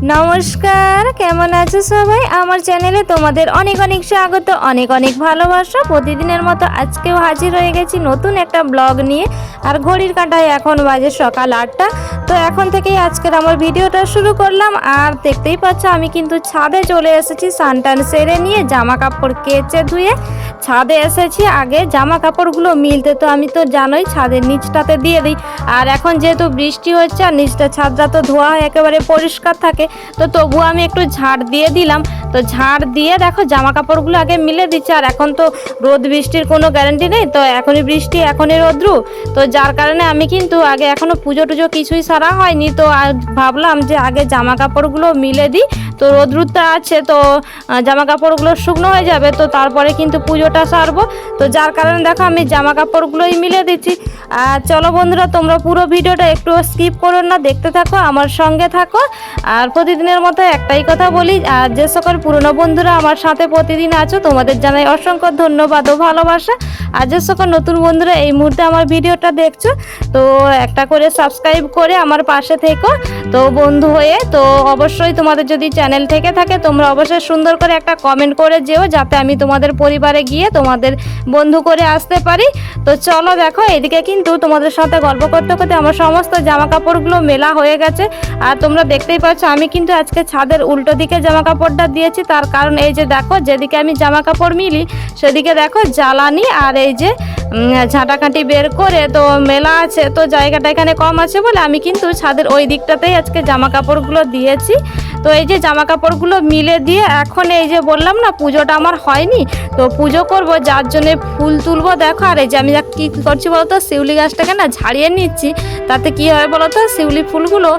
নমস্কার, কেমন আছো সবাই? আমার চ্যানেলে তোমাদের অনেক অনেক স্বাগত, অনেক অনেক ভালোবাসা। প্রতিদিনের মতো আজকেও হাজির হয়ে গেছি নতুন একটা ব্লগ নিয়ে। আর ঘড়ির কাঁটায় এখন বাজে সকাল 8টা। তো এখন থেকেই আজকের আমার ভিডিওটা শুরু করলাম। আর দেখতেই পাচ্ছ আমি কিন্তু ছাদে চলে এসেছি স্নান সেরে নিয়ে, জামা কাপড় কেচে ধুয়ে ছাদে এসেছি আগে জামা কাপড়গুলো মিলতে। তো আমি তো জানোই ছাদের নিচটাতে দিয়ে দিই। আর এখন যেহেতু বৃষ্টি হচ্ছে আর নিচটা ছাদটা তো ধোয়া একেবারে পরিষ্কার থাকে, তো তবুও আমি একটু ঝাড় দিয়ে দিলাম। তো ঝাড় দিয়ে দেখো জামা কাপড়গুলো আগে মিলে দিচ্ছে। আর এখন তো রোদ বৃষ্টির কোনো গ্যারান্টি নেই, তো এখনই বৃষ্টি এখনই রোদ্রু, তো যার কারণে আমি কিন্তু আগে এখনও পুজো টুজো কিছুই সারা হয়নি। তো ভাবলাম যে আগে জামা কাপড়গুলো মিলে দিই, তো রোদ্রুটা আছে তো জামা কাপড়গুলো শুকনো হয়ে যাবে, তো তারপরে কিন্তু পুজোটা সারবো। তো যার কারণে দেখো আমি জামা কাপড়গুলোই মিলে দিচ্ছি। আর চলো বন্ধুরা, তোমরা পুরো ভিডিওটা একটু স্কিপ করো না, দেখতে থাকো, আমার সঙ্গে থাকো। আর প্রতিদিনের মতো একটাই কথা বলি, আর যে সকল পুরনো বন্ধুরা আমার সাথে প্রতিদিন আছো তোমাদের জানাই অসংখ্য ধন্যবাদ ও ভালোবাসা। আর যে সকল নতুন বন্ধুরা এই মুহূর্তে আমার ভিডিওটা দেখছো, তো একটা করে সাবস্ক্রাইব করে আমার পাশে থেকো তো বন্ধু হয়ে। তো অবশ্যই তোমাদের যদি চ্যানেল থেকে থাকে তোমরা অবশ্যই সুন্দর করে একটা কমেন্ট করে যেও, যাতে আমি তোমাদের পরিবারে গিয়ে তোমাদের বন্ধু করে আসতে পারি। তো চলো দেখো, এদিকে কিন্তু তোমাদের সাথে গল্প করতে করতে আমার সমস্ত জামা কাপড়গুলো মেলা হয়ে গেছে। আর তোমরা দেখতেই পাচ্ছ আমি কিন্তু আজকে ছাদের উল্টো দিকে জামা কাপড়টা দিয়েছি। তার কারণ এই যে দেখো, যেদিকে আমি জামা কাপড় মিলি সেদিকে দেখো জ্বালানি আর এই যে ঝাঁটাকাঠি বের করে তো মেলা আছে, তো জায়গাটা এখানে কম আছে বলে আমি কিন্তু ছাদের ওই দিকটাতেই আজকে জামা কাপড়গুলো দিয়েছি। তো এই যে জামা কাপড়গুলো মিলে দিয়ে এখন এই যে বললাম না পুজোটা আমার হয়নি, তো পুজো করব, যার জন্য ফুল তুলবো দেখো। আর এই যে আমি কী করছি বলতো, শিউলি গাছটাকে না ঝাড়িয়ে নিচ্ছি। তাতে কী হবে বলতো, শিউলি ফুলগুলো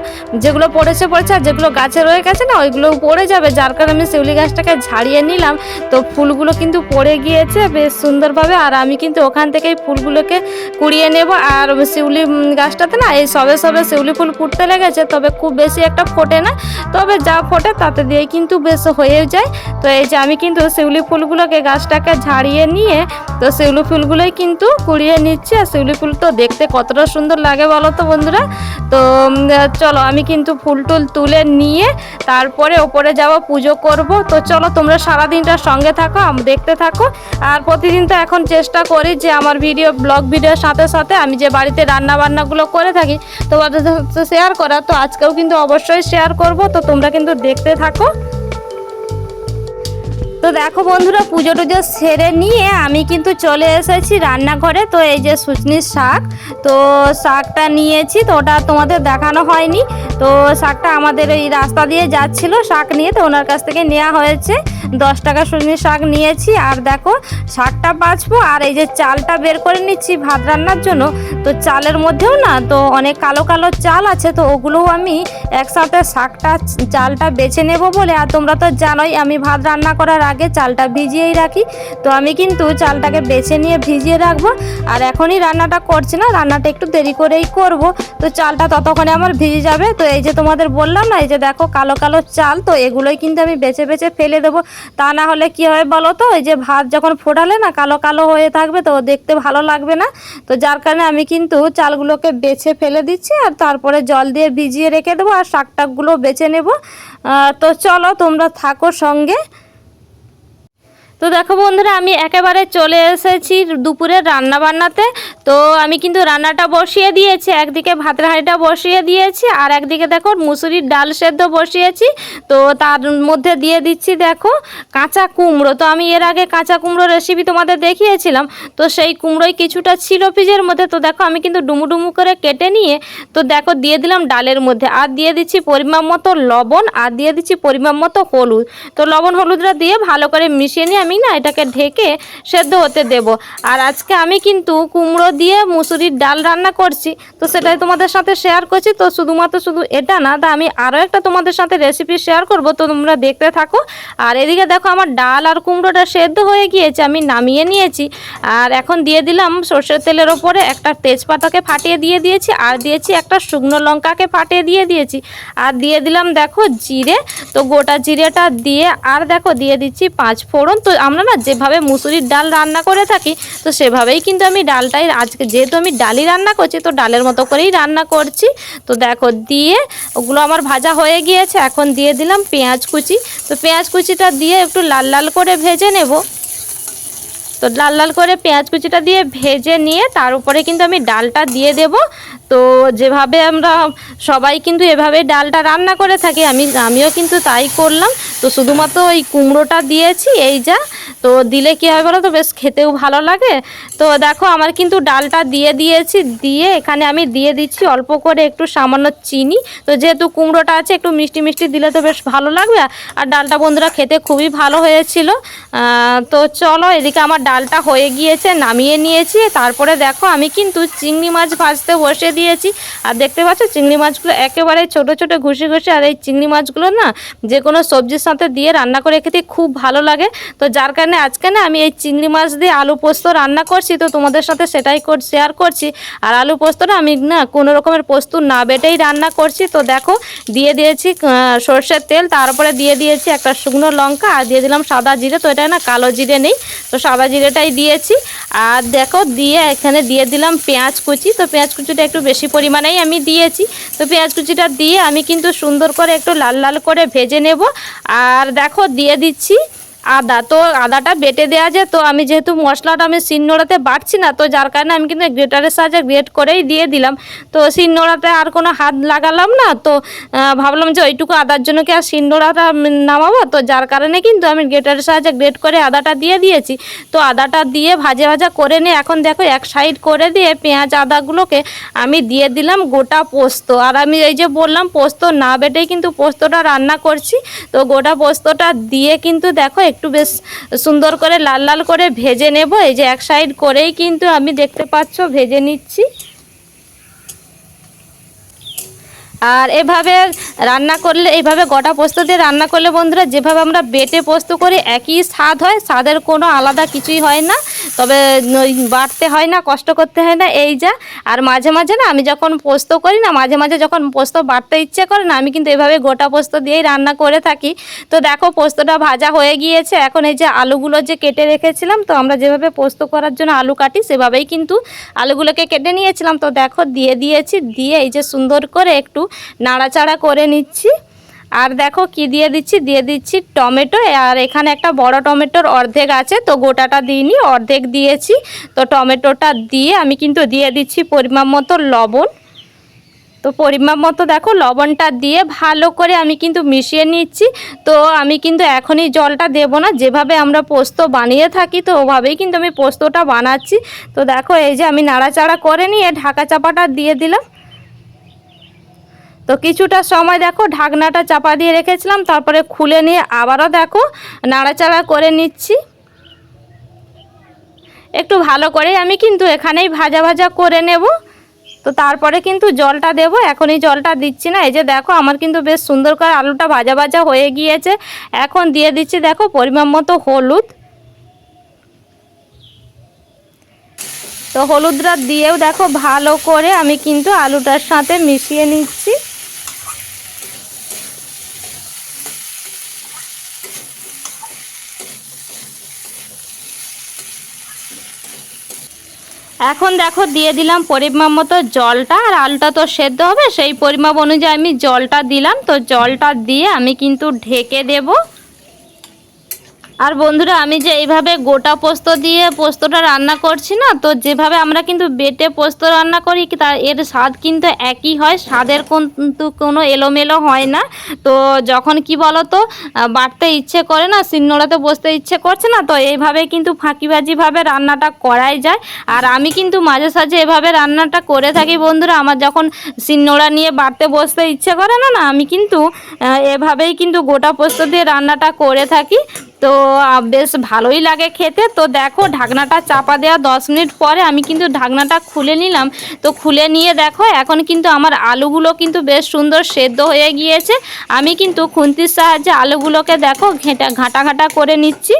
যেগুলো পড়েছে আর যেগুলো গাছে রয়ে গেছে না ওইগুলো পড়ে যাবে, যার কারণে আমি শিউলি গাছটাকে ঝাড়িয়ে নিলাম। তো ফুলগুলো কিন্তু পড়ে গিয়েছে বেশ সুন্দরভাবে, আর আমি কিন্তু ওখান থেকেই ফুলগুলোকে কুড়িয়ে নেব। আর শিউলি গাছটাতে না এই সবে সবে শিউলি ফুল ফুটতে লেগেছে, তবে খুব বেশি একটা ফোটে না, তবে যা ফোটে তাতে দিয়ে কিন্তু বেশ হয়ে যায়। তো এই যে আমি কিন্তু শিউলি ফুলগুলোকে গাছটাকে ঝাড়িয়ে নিয়ে তো শিউলি ফুলগুলোই কিন্তু কুড়িয়ে নিচ্ছি। আর শিউলি ফুল তো দেখতে কতটা সুন্দর লাগে বলো তো বন্ধুরা। তো চলো আমি কিন্তু ফুল টুল তুলে নিয়ে তারপরে ওপরে যাব, পুজো করব। তো চলো তোমরা সারাদিনটার সঙ্গে থাকো, দেখতে থাকো। আর প্রতিদিন তো এখন চেষ্টা করি যে আমার ব্লগ ভিডিওর সাথে সাথে আমি যে বাড়িতে রান্না বান্নাগুলো করে থাকি তোমাদের সাথে শেয়ার করা, তো আজকেও কিন্তু অবশ্যই শেয়ার করব। তো তোমরা কিন্তু দেখতে থাকো। তো দেখো বন্ধুরা, পুজো টুজো সেরে নিয়ে আমি কিন্তু চলে এসেছি রান্নাঘরে। তো এই যে সুচনির শাক, তো শাকটা নিয়েছি, তো ওটা তোমাদের দেখানো হয়নি। তো শাকটা আমাদের এই রাস্তা দিয়ে যাচ্ছিল শাক নিয়ে, তো ওনার কাছ থেকে নেওয়া হয়েছে 10 টাকা সুচনির শাক নিয়েছি। আর দেখো শাকটা বাছবো, আর এই যে চালটা বের করে নিচ্ছি ভাত রান্নার জন্য। তো চালের মধ্যেও না তো অনেক কালো কালো চাল আছে, তো ওগুলোও আমি একসাথে চালটা বেছে নেব বলে। আর তোমরা তো জানোই আমি ভাত রান্না করার আগে চালটা ভিজিয়েই রাখি, তো আমি কিন্তু চালটাকে বেছে নিয়ে ভিজিয়ে রাখবো। আর এখনই রান্নাটা করছি না, রান্নাটা একটু দেরি করেই করব, তো চালটা ততক্ষণে আমার ভিজে যাবে। তো এই যে তোমাদের বললাম না, এই যে দেখো কালো কালো চাল, তো এগুলোই কিন্তু আমি বেছে বেছে ফেলে দেবো। তা না হলে কি হয় বলো তো, এই যে ভাত যখন ফোটালে না কালো কালো হয়ে থাকবে, তো দেখতে ভালো লাগবে না। তো যার কারণে আমি কিন্তু চালগুলোকে বেছে ফেলে দিচ্ছি, আর তারপরে জল দিয়ে ভিজিয়ে রেখে দেবো, আর শাকটাকগুলো বেছে নেব। তো চলো তোমরা থাকো সঙ্গে। তো দেখো বন্ধুরা, আমি একেবারে চলে এসেছি দুপুরের রান্না বান্নাতে। তো আমি কিন্তু রান্নাটা বসিয়ে দিয়েছি, একদিকে ভাতের হাঁড়িটা বসিয়ে দিয়েছি, আর একদিকে দেখো মুসুরির ডাল সেদ্ধ বসিয়েছি। তো তার মধ্যে দিয়ে দিচ্ছি দেখো কাঁচা কুমড়ো। তো আমি এর আগে কাঁচা কুমড়ো রেসিপি তোমাদের দেখিয়েছিলাম, তো সেই কুমড়োই কিছুটা ছিল ফ্রিজের মধ্যে। তো দেখো আমি কিন্তু ডুমু ডুমু করে কেটে নিয়ে তো দেখো দিয়ে দিলাম ডালের মধ্যে, আর দিয়ে দিচ্ছি পরিমাণ মতো লবণ, আর দিয়ে দিচ্ছি পরিমাণ মতো হলুদ। তো লবণ হলুদটা দিয়ে ভালো করে মিশিয়ে নিয়ে আমি না এটাকে ঢেকে সেদ্ধ হতে দেব। আর আজকে আমি কিন্তু কুমড়ো দিয়ে মুসুরির ডাল রান্না করছি, তো সেটাই তোমাদের সাথে শেয়ার করছি। তো শুধু এটা না, তা আমি আরও একটা তোমাদের সাথে রেসিপি শেয়ার করব, তো তোমরা দেখতে থাকো। আর এদিকে দেখো আমার ডাল আর কুমড়োটা সেদ্ধ হয়ে গিয়েছে, আমি নামিয়ে নিয়েছি। আর এখন দিয়ে দিলাম সর্ষের তেলের ওপরে একটা তেজপাতাকে ফাটিয়ে দিয়ে দিয়েছি, আর দিয়েছি একটা শুকনো লঙ্কাকে ফাটিয়ে দিয়ে দিয়েছি, আর দিয়ে দিলাম দেখো জিরে। তো গোটা জিরেটা দিয়ে আর দেখো দিয়ে দিচ্ছি 5 ফোড়ন। তো আমরা না যেভাবে মুসুরির ডাল রান্না করে থাকি তো সেভাবেই কিন্তু আমি ডালটাই আজকে, যেহেতু আমি ডালই রান্না করছি তো ডালের মতো করেই রান্না করছি। তো দেখো দিয়ে ওগুলো আমার ভাজা হয়ে গিয়েছে, এখন দিয়ে দিলাম পেঁয়াজ কুচি। তো পেঁয়াজ কুচিটা দিয়ে একটু লাল লাল করে ভেজে নেব। তো লাল লাল করে পেঁয়াজ কুচিটা দিয়ে ভেজে নিয়ে তার উপরে কিন্তু আমি ডালটা দিয়ে দেব। তো যেভাবে আমরা সবাই কিন্তু এভাবেই ডালটা রান্না করে থাকি, আমিও কিন্তু তাই করলাম। তো শুধুমাত্র ওই কুমড়োটা দিয়েছি, এই যা। তো দিলে কী হয় বলো তো, বেশ খেতেও ভালো লাগে। তো দেখো আমার কিন্তু ডালটা দিয়ে দিয়েছি, দিয়ে এখানে আমি দিয়ে দিচ্ছি অল্প করে একটু সামান্য চিনি। তো যেহেতু কুমড়োটা আছে একটু মিষ্টি মিষ্টি দিলে তো বেশ ভালো লাগবে। আর ডালটা বন্ধুরা খেতে খুবই ভালো হয়েছিল। তো চলো, এদিকে আমার ডালটা হয়ে গিয়েছে, নামিয়ে নিয়েছি। তারপরে দেখো আমি কিন্তু চিংড়ি মাছ ভাজতে বসে দিয়েছি। আর দেখতে পাচ্ছ চিংড়ি মাছগুলো একেবারে ছোট ছোট ঘুষে ঘুষে। আর এই চিংড়ি মাছগুলো না যে কোনো সবজির সাথে দিয়ে রান্না করে খেতে খুব ভালো লাগে। তো যার কারণে আজকে না আমি এই চিংড়ি মাছ দিয়ে আলু পোস্ত রান্না করছি। তো তোমাদের সাথে সেটাই শেয়ার করছি। আর আলু পোস্তটা আমি না কোনো রকমের পোস্ত না বেটেই রান্না করছি। তো দেখো দিয়ে দিয়েছি সর্ষের তেল, তারপরে দিয়ে দিয়েছি একটা শুকনো লঙ্কা, আর দিয়ে দিলাম সাদা জিরে। তো এটা না কালো জিরে নেই, তো সাদা জিরেটাই দিয়েছি। আর দেখো দিয়ে এখানে দিয়ে দিলাম পেঁয়াজ কুচি। তো পেঁয়াজ কুচিটা একটু বেশি পরিমাণেই আমি দিয়েছি। তো পেঁয়াজ কুচিটা দিয়ে আমি কিন্তু সুন্দর করে একটু লাল লাল করে ভেজে নেব। আর দেখো দিয়ে দিচ্ছি আদা। তো আদাটা বেটে দেওয়া যায়, তো আমি যেহেতু মশলাটা আমি শিলনোড়াতে বাটছি না, তো যার কারণে আমি কিন্তু গ্রেটারের সাহায্যে গ্রেট করেই দিয়ে দিলাম। তো শিলনোড়াতে আর কোনো হাত লাগালাম না। তো ভাবলাম যে ওইটুকু আদার জন্য কি আর শিলনোড়াটা নামাবো, তো যার কারণে কিন্তু আমি গ্রেটারের সাহায্যে গ্রেট করে আদাটা দিয়ে দিয়েছি। তো আদাটা দিয়ে ভাজা ভাজা করে নিয়ে এখন দেখো এক সাইড করে দিয়ে পেঁয়াজ আদাগুলোকে আমি দিয়ে দিলাম গোটা পোস্ত। আর আমি এই যে বললাম পোস্ত না বেটেই কিন্তু পোস্তটা রান্না করছি। তো গোটা পোস্তটা দিয়ে কিন্তু দেখো একটু বেশ সুন্দর করে লাল লাল করে ভেজে নেব। এই যে এক সাইড করেই কিন্তু আমি দেখতে পাচ্ছ ভেজে নিচ্ছি। আর এভাবে রান্না করলে, এইভাবে গোটা পোস্ত দিয়ে রান্না করলে বন্ধুরা যেভাবে আমরা বেটে পোস্ত করি একই স্বাদ হয়, স্বাদের কোনো আলাদা কিছুই হয় না। তবে বাটতে হয় না, কষ্ট করতে হয় না, এই যা। আর মাঝে মাঝে না আমি যখন পোস্ত করি না, মাঝে মাঝে যখন পোস্ত বাটতে ইচ্ছে করে না, আমি কিন্তু এভাবে গোটা পোস্ত দিয়েই রান্না করে থাকি। তো দেখো পোস্তটা ভাজা হয়ে গিয়েছে। এখন এই যে আলুগুলো যে কেটে রেখেছিলাম, তো আমরা যেভাবে পোস্ত করার জন্য আলু কাটি সেভাবেই কিন্তু আলুগুলোকে কেটে নিয়েছিলাম। তো দেখো দিয়ে দিয়েছি, দিয়ে এই যে সুন্দর করে একটু নাড়াচাড়া করে নিচ্ছি। আর দেখো কি দিয়ে দিচ্ছি টমেটো। আর এখানে একটা বড় টমেটোর অর্ধেক আছে, তো গোটাটা দিইনি, অর্ধেক দিয়েছি। তো টমেটোটা দিয়ে আমি কিন্তু দিয়ে দিচ্ছি পরিমাণ মতো লবণ। তো পরিমাণ মতো দেখো লবণটা দিয়ে ভালো করে আমি কিন্তু মিশিয়ে নিচ্ছি। তো আমি কিন্তু এখনই জলটা দেব না, যেভাবে আমরা পোস্ত বানিয়ে থাকি তো ওভাবেই কিন্তু আমি পোস্তটা বানাচ্ছি। তো দেখো এই যে আমি নাড়াচাড়া করে নিয়ে ঢাকা চাপাটা দিয়ে দিলাম। তো কিছুটা সময় দেখো ঢাকনাটা চাপা দিয়ে রেখেছিলাম, তারপরে খুলে নিয়ে আবারও দেখো নাড়াচাড়া করে নিচ্ছি। একটু ভালো করে আমি কিন্তু এখানেই ভাজা ভাজা করে নেব। তো তারপরে কিন্তু জলটা দেব, এখনই জলটা দিচ্ছি না। এই যে দেখো আমার কিন্তু বেশ সুন্দর করে আলুটা ভাজা ভাজা হয়ে গিয়েছে। এখন দিয়ে দিচ্ছি দেখো পরিমাণ মতো হলুদ। তো হলুদটা দিয়েও দেখো ভালো করে আমি কিন্তু আলুটার সাথে মিশিয়ে নিচ্ছি। এখন দেখো দিয়ে দিলাম পরিমাণ মতো জলটা। আর আলুটা তো সেদ্ধ হবে, সেই পরিমাপ অনুযায়ী আমি জলটা দিলাম। তো জলটা দিয়ে আমি কিন্তু ঢেকে দেব। আর বন্ধুরা আমি যে এইভাবে গোটা পোস্ত দিয়ে পোস্তটা রান্না করছি না, তো যেভাবে আমরা কিন্তু বেটে পোস্ত রান্না করি তার এর স্বাদ কিন্তু একই হয়, স্বাদের কিন্তু কোনো এলোমেলো হয় না। তো যখন কি বলো তো বাটতে ইচ্ছে করে না, শিলনোড়াতে বসতে ইচ্ছে করছে না, তো এইভাবে কিন্তু ফাঁকিবাজিভাবে রান্নাটা করাই যায়। আর আমি কিন্তু মাঝে সাঝে এভাবে রান্নাটা করে থাকি বন্ধুরা। আমার যখন শিলনোড়া নিয়ে বাটতে বসতে ইচ্ছে করে না, আমি কিন্তু এভাবেই কিন্তু গোটা পোস্ত দিয়ে রান্নাটা করে থাকি। তো বেশ ভালোই লাগে খেতে। তো দেখো ঢাকনাটা চাপা দেওয়া 10 মিনিট পরে আমি কিন্তু ঢাকনাটা খুলে নিলাম। তো খুলে নিয়ে দেখো এখন কিন্তু আমার আলুগুলো কিন্তু বেশ সুন্দর সেদ্ধ হয়ে গিয়েছে। আমি কিন্তু খুন্তির সাহায্যে আলুগুলোকে দেখো ঘাটা ঘাটা করে নিচ্ছি।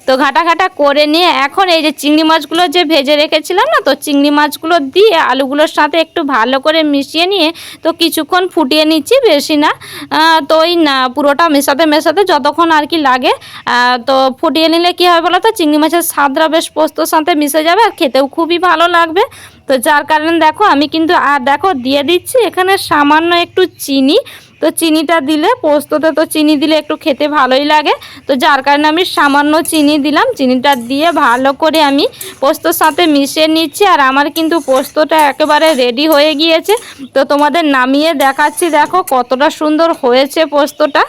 তো ঘাটা ঘাটা করে নিয়ে এখন এই যে চিংড়ি মাছগুলো যে ভেজে রেখেছিলাম না, তো চিংড়ি মাছগুলো দিয়ে আলুগুলোর সাথে একটু ভালো করে মিশিয়ে নিয়ে তো কিছুক্ষণ ফুটিয়ে নিচ্ছি, বেশি না। তো ওই না পুরোটা মেশাতে মেশাতে যতক্ষণ আর কি লাগে তো ফুটিয়ে নিলে কী হয় বলো তো, চিংড়ি মাছের স্বাদটা বেশ পোস্তর সাথে মিশে যাবে আর খেতেও খুবই ভালো লাগবে। তো যার কারণে দেখো আমি কিন্তু আর দেখো দিয়ে দিচ্ছি এখানে সামান্য একটু চিনি। তো চিনিটা দিলে, পোস্ততে তো চিনি দিলে একটু খেতে ভালোই লাগে, তো যার কারণে আমি সামান্য চিনি দিলাম। চিনিটা দিয়ে ভালো করে আমি পোস্তর সাথে মিশিয়ে নিচ্ছি। আর আমার কিন্তু পোস্তটা একেবারে রেডি হয়ে গিয়েছে। তো তোমাদের নামিয়ে দেখাচ্ছি, দেখো কতটা সুন্দর হয়েছে পোস্তটা।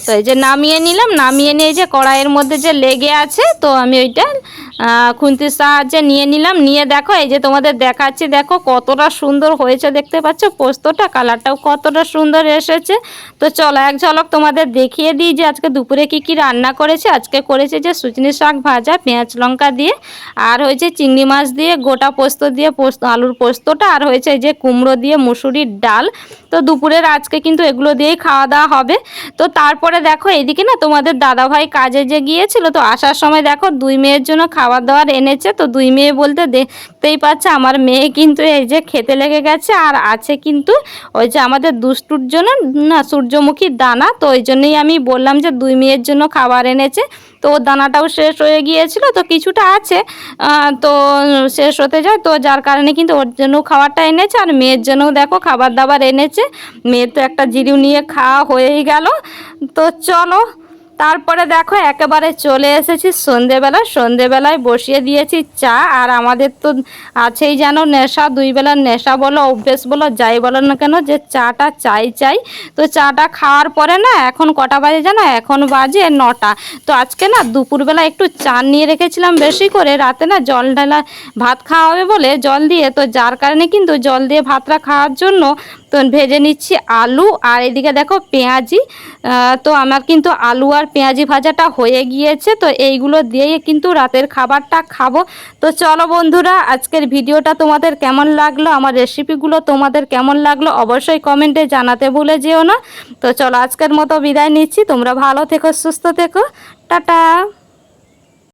তো এই যে নামিয়ে নিলাম, নামিয়ে নিয়ে যে কড়াইয়ের মধ্যে যে লেগে আছে, তো আমি ওইটা খুন্তির সাহায্যে নিয়ে নিলাম। নিয়ে দেখো এই যে তোমাদের দেখাচ্ছি, দেখো কতটা সুন্দর হয়েছে, দেখতে পাচ্ছ পোস্তটা, কালারটাও কতটা সুন্দর এসেছে। তো চলো এক ঝলক তোমাদের দেখিয়ে দিই যে আজকে দুপুরে কি কি রান্না করেছে। আজকে করেছে যে সুজনি শাক ভাজা পেঁয়াজ লঙ্কা দিয়ে, আর হয়েছে চিংড়ি মাছ দিয়ে গোটা পোস্ত দিয়ে আলুর পোস্তটা, আর হয়েছে এই যে কুমড়ো দিয়ে মুসুরির ডাল। তো দুপুরের আজকে কিন্তু এগুলো দিয়েই খাওয়া দাওয়া হবে। তো তারপরে দেখো এইদিকে না তোমাদের দাদাভাই কাজে যে গিয়েছিল, তো আসার সময় দেখো 2 মেয়ের জন্য খাবার দাবার এনেছে। তো 2 মেয়ে বলতে দেখতেই পাচ্ছে আমার মেয়ে কিন্তু এই যে খেতে লেগে গেছে। আর আছে কিন্তু ওই যে আমাদের দুষ্টুর জন্য না সূর্যমুখীর দানা, তো ওই জন্যই আমি বললাম যে 2 মেয়ের জন্য খাবার এনেছে। তো ওর দানাটাও শেষ হয়ে গিয়েছিল, তো কিছুটা আছে, তো শেষ হতে যায়, তো যার কারণে কিন্তু ওর জন্য খাবারটা এনেছে। আর মেয়ের জন্যও দেখো খাবার দাবার এনেছে। মেয়ের তো একটা জিরিউ নিয়ে খাওয়া হয়েই গেল। তো চলো তারপরে দেখো একেবারে চলে এসেছি সন্ধেবেলায় বসিয়ে দিয়েছি চা। আর আমাদের তো আছেই যেন নেশা, 2 বেলার নেশা বলো অভ্যেস বলো যাই বলো না কেন, যে চাটা চাই। তো চাটা খাওয়ার পরে না এখন কটা বাজে জানো, এখন বাজে 9টা। তো আজকে না দুপুরবেলা একটু চান নিয়ে রেখেছিলাম বেশি করে, রাতে না জল ঢালা ভাত খাওয়া হবে বলে জল দিয়ে, তো যার কারণে কিন্তু জল দিয়ে ভাতটা খাওয়ার জন্য তো ভেজে নিচ্ছি আলু। আর এদিকে দেখো পেঁয়াজি, তো আমার কিন্তু আলু আর পেঁয়াজি ভাজাটা হয়ে গিয়েছে। তো এইগুলো দিয়েই কিন্তু রাতের খাবারটা খাবো। তো চলো বন্ধুরা, আজকের ভিডিওটা তোমাদের কেমন লাগলো, আমার রেসিপিগুলো তোমাদের কেমন লাগলো অবশ্যই কমেন্টে জানাতে ভুলে যেও না। তো চলো আজকের মতো বিদায় নিচ্ছি, তোমরা ভালো থেকো, সুস্থ থেকো, টাটা।